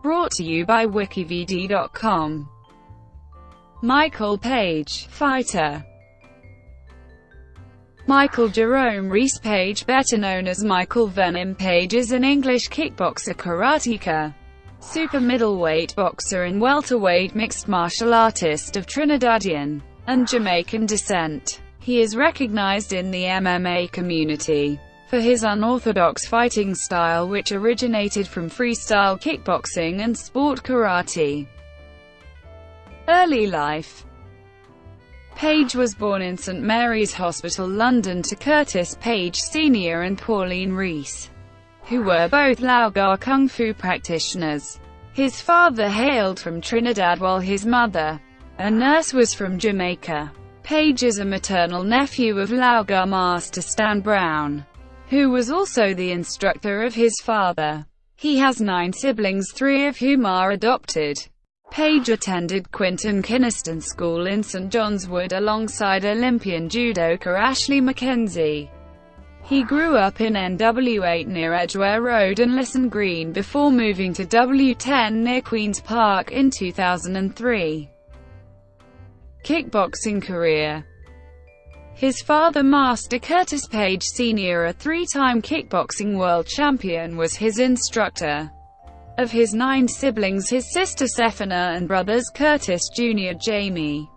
Brought to you by wikivd.com. Michael Page, fighter. Michael Jerome Reese Page, better known as Michael Venom Page, is an English kickboxer, karateka, super middleweight boxer and welterweight mixed martial artist of Trinidadian and Jamaican descent. He is recognized in the MMA community for his unorthodox fighting style, which originated from freestyle kickboxing and sport karate. Early life. Page was born in St Mary's Hospital, London, to Curtis Page Sr. and Pauline Reese, who were both Laugar Kung Fu practitioners. His father hailed from Trinidad while his mother, a nurse, was from Jamaica. Page is a maternal nephew of Laugar master Stan Brown, who was also the instructor of his father. He has 9 siblings, 3 of whom are adopted. Page attended Quinton Kynaston School in St John's Wood alongside Olympian judoka Ashley Mackenzie. He grew up in NW8 near Edgware Road and Lisson Green before moving to W10 near Queen's Park in 2003. Kickboxing career. His father, Master Curtis Page Sr., a 3-time kickboxing world champion, was his instructor. Of his 9 siblings, his sister Stephana and brothers Curtis Jr., Jamie,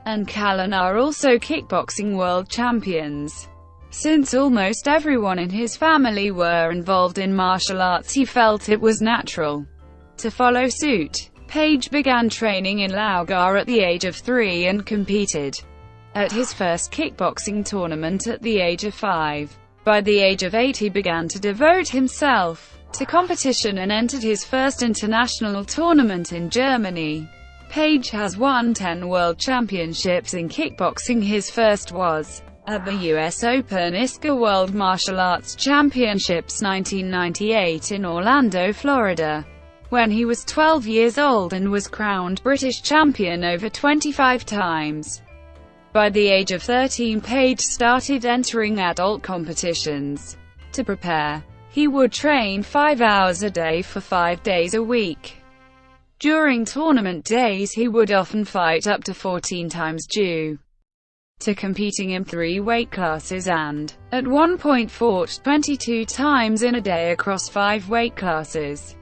and Callan are also kickboxing world champions. Since almost everyone in his family were involved in martial arts, he felt it was natural to follow suit. Page began training in Laugar at the age of 3 and competed at his first kickboxing tournament at the age of 5. By the age of 8 he began to devote himself to competition and entered his first international tournament in Germany. Page has won 10 world championships in kickboxing. His first was at the US Open ISCA World Martial Arts Championships 1998 in Orlando, Florida, when he was 12 years old, and was crowned British champion over 25 times. By the age of 13, Page started entering adult competitions. To prepare, he would train 5 hours a day for 5 days a week. During tournament days he would often fight up to 14 times due to competing in 3 weight classes and, at one point, fought 22 times in a day across 5 weight classes.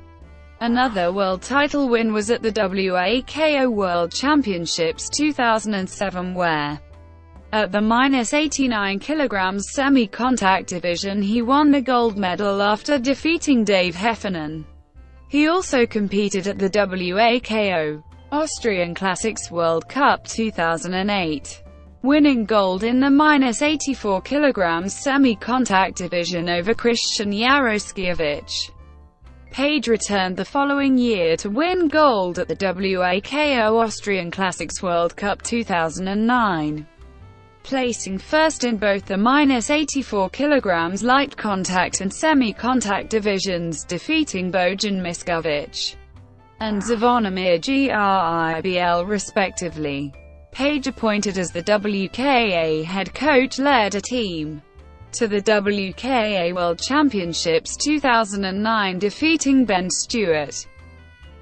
Another world title win was at the WAKO World Championships 2007, where, at the -89 kg semi-contact division, he won the gold medal after defeating Dave Heffernan. He also competed at the WAKO Austrian Classics World Cup 2008, winning gold in the -84 kg semi-contact division over Christian Yaroslavic. Page returned the following year to win gold at the WAKO Austrian Classics World Cup 2009, placing first in both the -84 kg light contact and semi-contact divisions, defeating Bojan Miskovic and Zvonimir Gribl respectively. Page, appointed as the WKA head coach, led a team to the WKA World Championships 2009, defeating Ben Stewart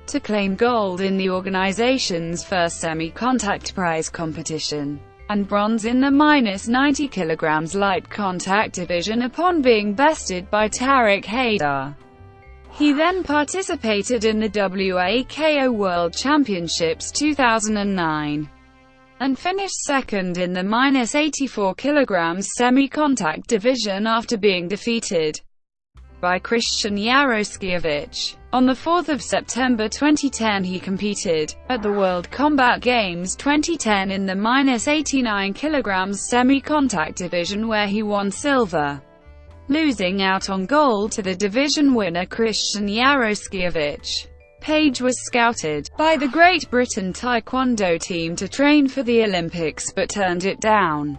to claim gold in the organization's first semi-contact prize competition, and bronze in the -90 kg light contact division upon being bested by Tariq Haidar. He then participated in the WAKO World Championships 2009. and finished second in the -84 kg semi-contact division after being defeated by Christian Yaroslavic. On 4 September 2010 he competed at the World Combat Games 2010 in the -89 kg semi-contact division, where he won silver, losing out on gold to the division winner Christian Yaroslavic. Page was scouted by the Great Britain Taekwondo team to train for the Olympics, but turned it down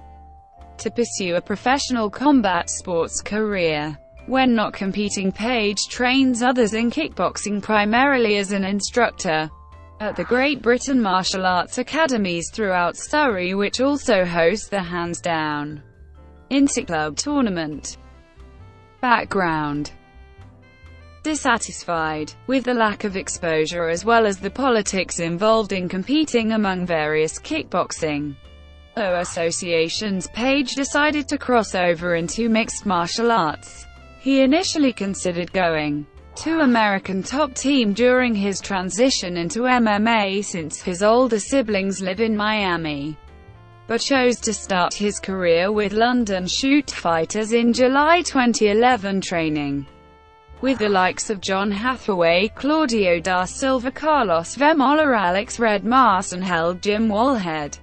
to pursue a professional combat sports career. When not competing, Page trains others in kickboxing, primarily as an instructor at the Great Britain martial arts academies throughout Surrey, which also host the Hands Down Interclub tournament. Background: Dissatisfied with the lack of exposure as well as the politics involved in competing among various kickboxing associations, Page decided to cross over into mixed martial arts. He initially considered going to American Top Team during his transition into MMA since his older siblings live in Miami, but chose to start his career with London Shoot Fighters in July 2011, training with the likes of John Hathaway, Claudio da Silva, Carlos Vemola, Alex Red Marcinheld, Jim Wallhead,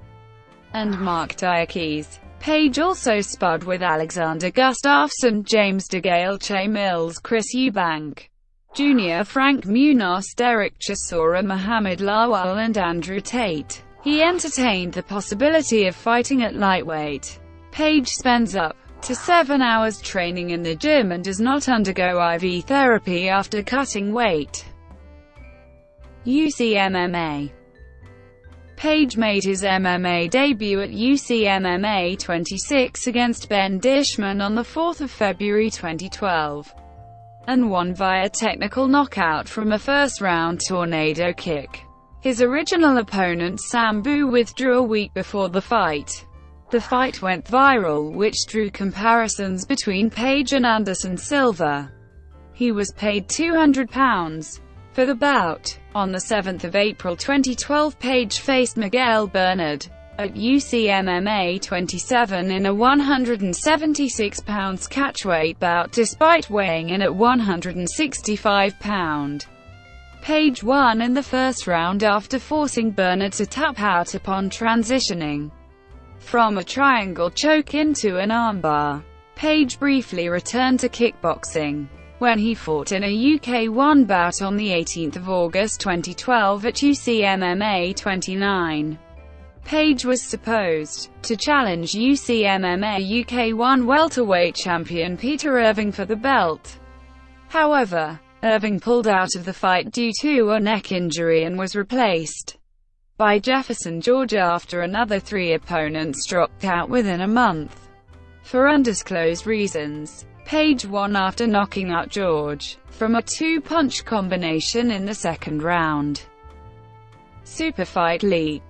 and Mark Diakese. Page also sparred with Alexander Gustafsson, James DeGale, Che Mills, Chris Eubank Jr., Frank Munoz, Derek Chisora, Muhammad Lawal, and Andrew Tate. He entertained the possibility of fighting at lightweight. Page spends up to 7 hours training in the gym and does not undergo IV therapy after cutting weight. UCMMA. Page made his MMA debut at UCMMA 26 against Ben Dishman on 4 February 2012, and won via technical knockout from a first-round tornado kick. His original opponent Sam Boo withdrew a week before the fight. The fight went viral, which drew comparisons between Page and Anderson Silva. He was paid £200 for the bout. On 7 April 2012, Page faced Miguel Bernard at UCMMA 27 in a 176-pound catchweight bout despite weighing in at 165 pounds. Page won in the first round after forcing Bernard to tap out upon transitioning from a triangle choke into an armbar. Page briefly returned to kickboxing when he fought in a UK 1 bout on 18 August 2012 at UCMMA 29. Page was supposed to challenge UCMMA UK 1 welterweight champion Peter Irving for the belt. However, Irving pulled out of the fight due to a neck injury and was replaced by Jefferson George after another 3 opponents dropped out within a month. For undisclosed reasons, Page won after knocking out George from a 2-punch combination in the second round. Super Fight League.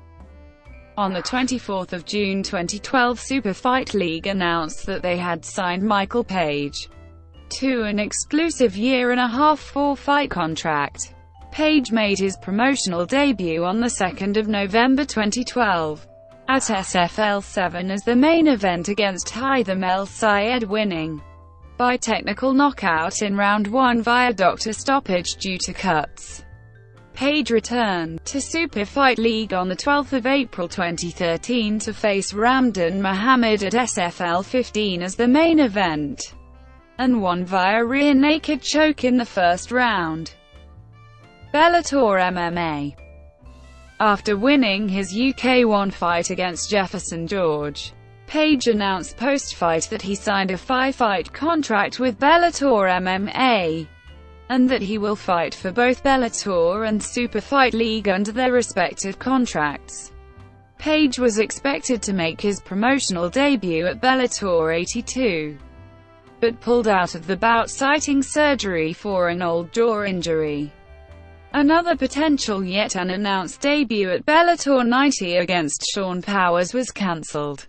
On 24 June 2012, Super Fight League announced that they had signed Michael Page to an exclusive 1.5-year 4-fight contract. Page made his promotional debut on 2 November 2012 at SFL 7 as the main event against Haitham El Sayed, winning by technical knockout in round 1 via doctor stoppage due to cuts. Page returned to Super Fight League on 12 April 2013 to face Ramdan Mohammed at SFL 15 as the main event, and won via rear naked choke in the first round. Bellator MMA. After winning his UK 1 fight against Jefferson George, Page announced post-fight that he signed a 5-fight contract with Bellator MMA, and that he will fight for both Bellator and Super Fight League under their respective contracts. Page was expected to make his promotional debut at Bellator 82, but pulled out of the bout citing surgery for an old jaw injury. Another potential yet unannounced debut at Bellator 90 against Sean Powers was cancelled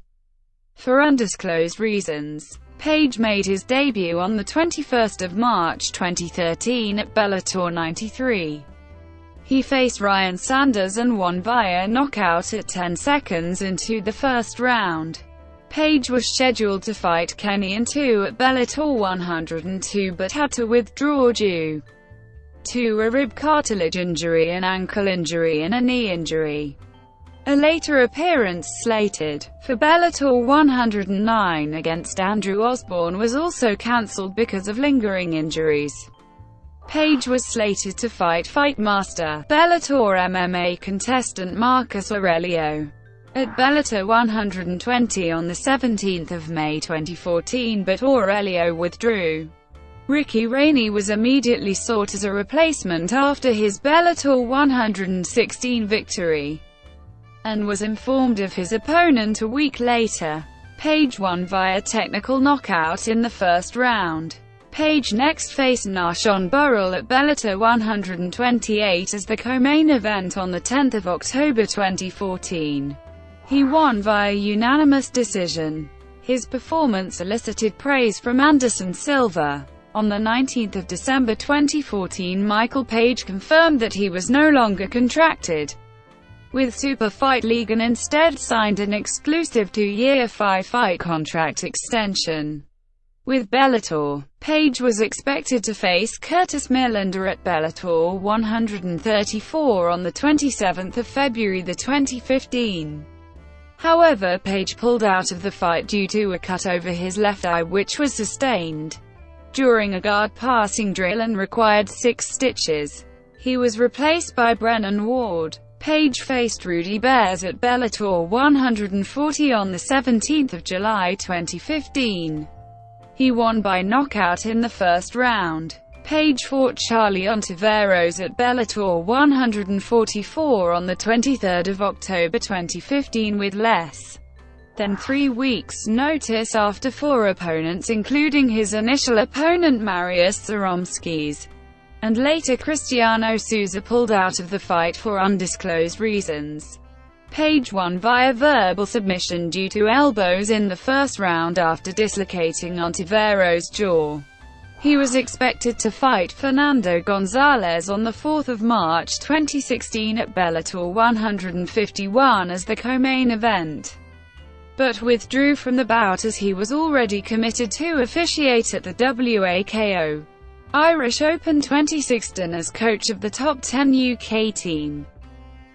for undisclosed reasons. Page made his debut on 21 March 2013 at Bellator 93. He faced Ryan Sanders and won via knockout at 10 seconds into the first round. Page was scheduled to fight Kenny Ngannou at Bellator 102 but had to withdraw due to a rib cartilage injury, an ankle injury and a knee injury. A later appearance slated for Bellator 109 against Andrew Osborne was also cancelled because of lingering injuries. Page was slated to fight Fightmaster Bellator MMA contestant Marcus Aurelio at Bellator 120 on 17 May 2014, but Aurelio withdrew. Ricky Rainey was immediately sought as a replacement after his Bellator 116 victory, and was informed of his opponent a week later. Page won via technical knockout in the first round. Page next faced Nashon Burrell at Bellator 128 as the co-main event on 10 October 2014. He won via unanimous decision. His performance elicited praise from Anderson Silva. On 19 December 2014, Michael Page confirmed that he was no longer contracted with Super Fight League and instead signed an exclusive 2-year 5-fight contract extension with Bellator. Page was expected to face Curtis Millender at Bellator 134 on 27 February 2015. However, Page pulled out of the fight due to a cut over his left eye which was sustained during a guard passing drill and required 6 stitches. He was replaced by Brennan Ward. Page faced Rudy Bears at Bellator 140 on 17 July 2015. He won by knockout in the first round. Page fought Charlie Ontiveros at Bellator 144 on 23 October 2015 with less than 3 weeks' notice after 4 opponents including his initial opponent Mariusz Zaromskis and later Cristiano Souza pulled out of the fight for undisclosed reasons. Page won via verbal submission due to elbows in the first round after dislocating Ontiveros' jaw. He was expected to fight Fernando Gonzalez on 4 March 2016 at Bellator 151 as the co-main event, but withdrew from the bout as he was already committed to officiate at the WAKO Irish Open 2016 as coach of the top 10 UK team.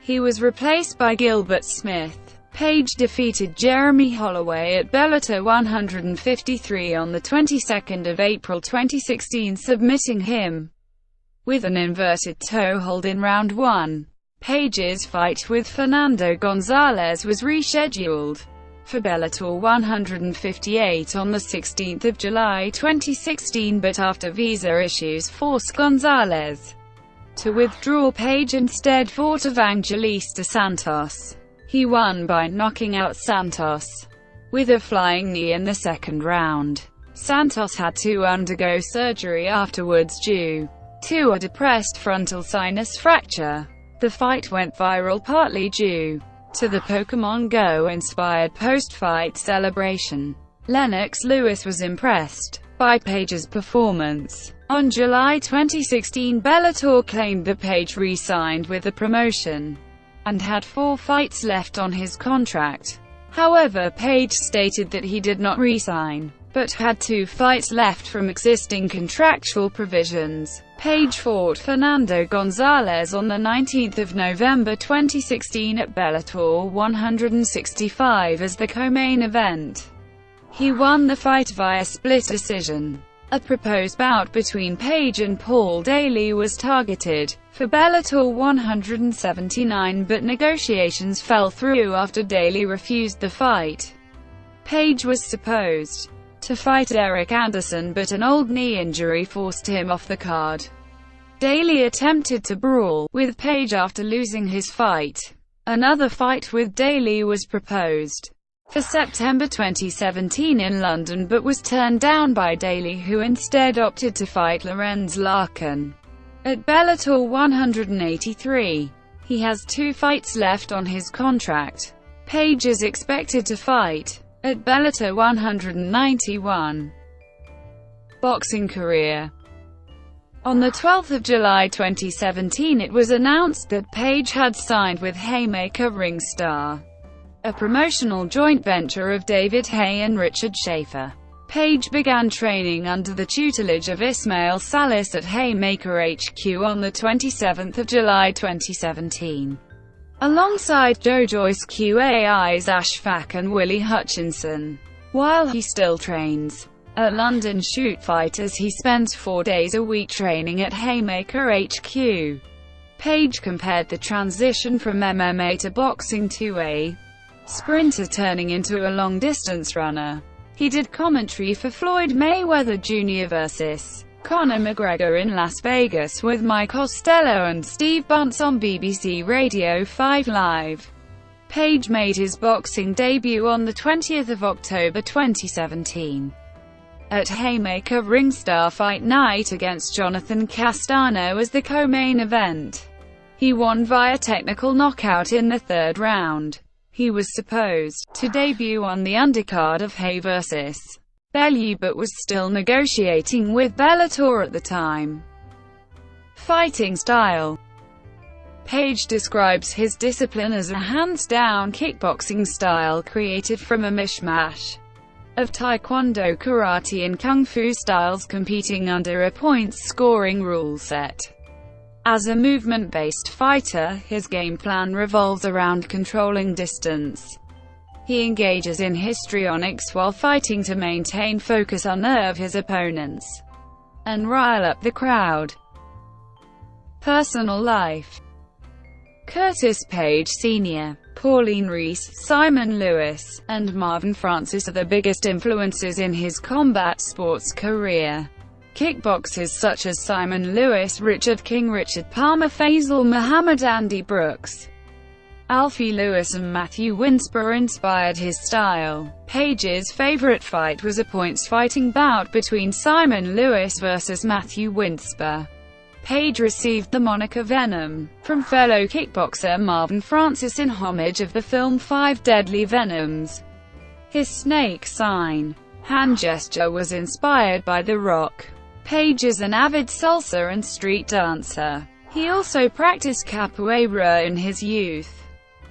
He was replaced by Gilbert Smith. Page defeated Jeremy Holloway at Bellator 153 on the 22nd of April 2016, submitting him with an inverted toe hold in round 1. Page's fight with Fernando Gonzalez was rescheduled for Bellator 158 on the 16th of July 2016, but after visa issues forced Gonzalez to withdraw, Page instead fought Evangelista Santos. He won by knocking out Santos with a flying knee in the second round. Santos had to undergo surgery afterwards due to a depressed frontal sinus fracture. The fight went viral partly due to the Pokémon Go-inspired post-fight celebration. Lennox Lewis was impressed by Page's performance. On July 2016, Bellator claimed that Page re-signed with the promotion and had 4 fights left on his contract. However, Page stated that he did not re-sign, but had 2 fights left from existing contractual provisions. Page fought Fernando Gonzalez on 19 November 2016 at Bellator 165 as the co-main event. He won the fight via split decision. A proposed bout between Page and Paul Daly was targeted for Bellator 179, but negotiations fell through after Daly refused the fight. Page was supposed to fight Eric Anderson, but an old knee injury forced him off the card. Daly attempted to brawl with Page after losing his fight. Another fight with Daly was proposed for September 2017 in London, but was turned down by Daly, who instead opted to fight Lorenz Larkin at Bellator 183. He has 2 fights left on his contract. Page is expected to fight at Bellator 191. Boxing career. On 12 July 2017 it was announced that Page had signed with Haymaker Ring Star, a promotional joint venture of David Haye and Richard Schaefer. Page began training under the tutelage of Ismail Salis at Haymaker HQ on 27 July 2017, alongside Joe Joyce, QAI's Ashfaq and Willie Hutchinson. While he still trains at London Shoot Fighters, he spends 4 days a week training at Haymaker HQ. Page compared the transition from MMA to boxing to a sprinter turning into a long-distance runner. He did commentary for Floyd Mayweather Jr. vs. Conor McGregor in Las Vegas with Mike Costello and Steve Bunce on BBC Radio 5 Live. Page made his boxing debut on 20 October 2017 at Haymaker Ring Star Fight Night against Jonathan Castano as the co-main event. He won via technical knockout in the third round. He was supposed to debut on the undercard of Hay vs. Bellew but was still negotiating with Bellator at the time. Fighting style. Page describes his discipline as a hands-down kickboxing style created from a mishmash of taekwondo, karate and kung fu styles competing under a points-scoring rule set. As a movement-based fighter, his game plan revolves around controlling distance. He engages in histrionics while fighting to maintain focus, unnerve his opponents, and rile up the crowd. Personal life. Curtis Page Sr., Pauline Reese, Simon Lewis, and Marvin Francis are the biggest influences in his combat sports career. Kickboxers such as Simon Lewis, Richard King, Richard Palmer, Faisal Muhammad, Andy Brooks, Alfie Lewis and Matthew Winsper inspired his style. Page's favorite fight was a points-fighting bout between Simon Lewis versus Matthew Winsper. Page received the moniker Venom from fellow kickboxer Marvin Francis in homage of the film Five Deadly Venoms. His snake sign hand gesture was inspired by The Rock. Page is an avid salsa and street dancer. He also practiced capoeira in his youth.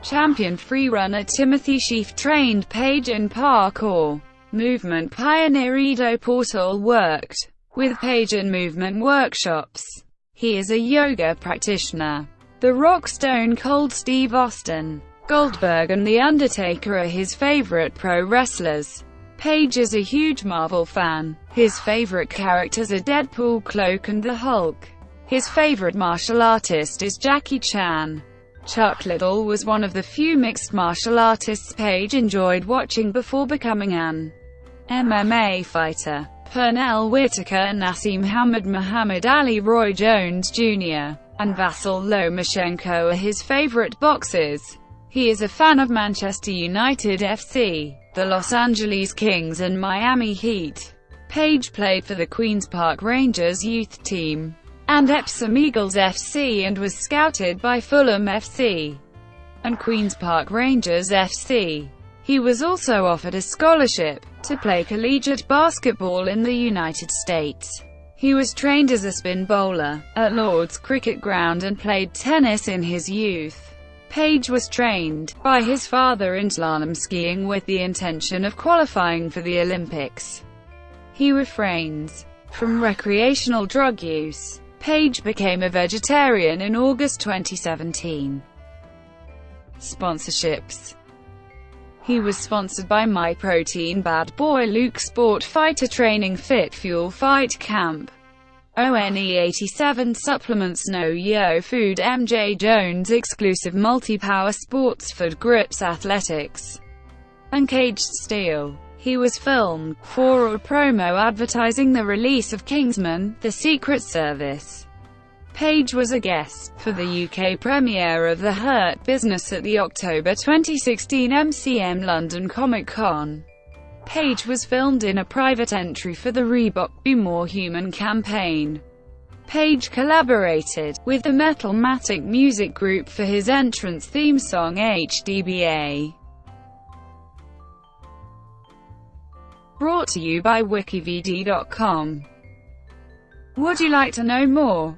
Champion freerunner Timothy Sheaf trained Page in parkour. Movement pioneer Ido Portal worked with Page in movement workshops. He is a yoga practitioner. The Rock, Stone Cold Steve Austin, Goldberg and The Undertaker are his favorite pro wrestlers. Page is a huge Marvel fan. His favorite characters are Deadpool, Cloak and the Hulk. His favorite martial artist is Jackie Chan. Chuck Liddell was one of the few mixed martial artists Page enjoyed watching before becoming an MMA fighter. Pernell Whitaker, Naseem Hamed, Muhammad Ali, Roy Jones Jr., and Vasyl Lomachenko are his favorite boxers. He is a fan of Manchester United FC, the Los Angeles Kings and Miami Heat. Page played for the Queen's Park Rangers youth team and Epsom Eagles FC and was scouted by Fulham FC and Queen's Park Rangers FC. He was also offered a scholarship to play collegiate basketball in the United States. He was trained as a spin bowler at Lord's Cricket Ground and played tennis in his youth. Page was trained by his father in slalom skiing with the intention of qualifying for the Olympics. He refrains from recreational drug use. Page became a vegetarian in August 2017. Sponsorships. He was sponsored by MyProtein, Bad Boy Luke, Sport Fighter Training, Fit Fuel Fight Camp, ONE87 Supplements, No Yo Food, MJ Jones Exclusive Multi-Power Sports, Food Grips Athletics, and Caged Steel. He was filmed for a promo advertising the release of Kingsman: The Secret Service. Page was a guest for the UK premiere of The Hurt Business at the October 2016 MCM London Comic Con. Page was filmed in a private entry for the Reebok Be More Human campaign. Page collaborated with the Metalmatic music group for his entrance theme song HDBA. Brought to you by wikivd.com. Would you like to know more?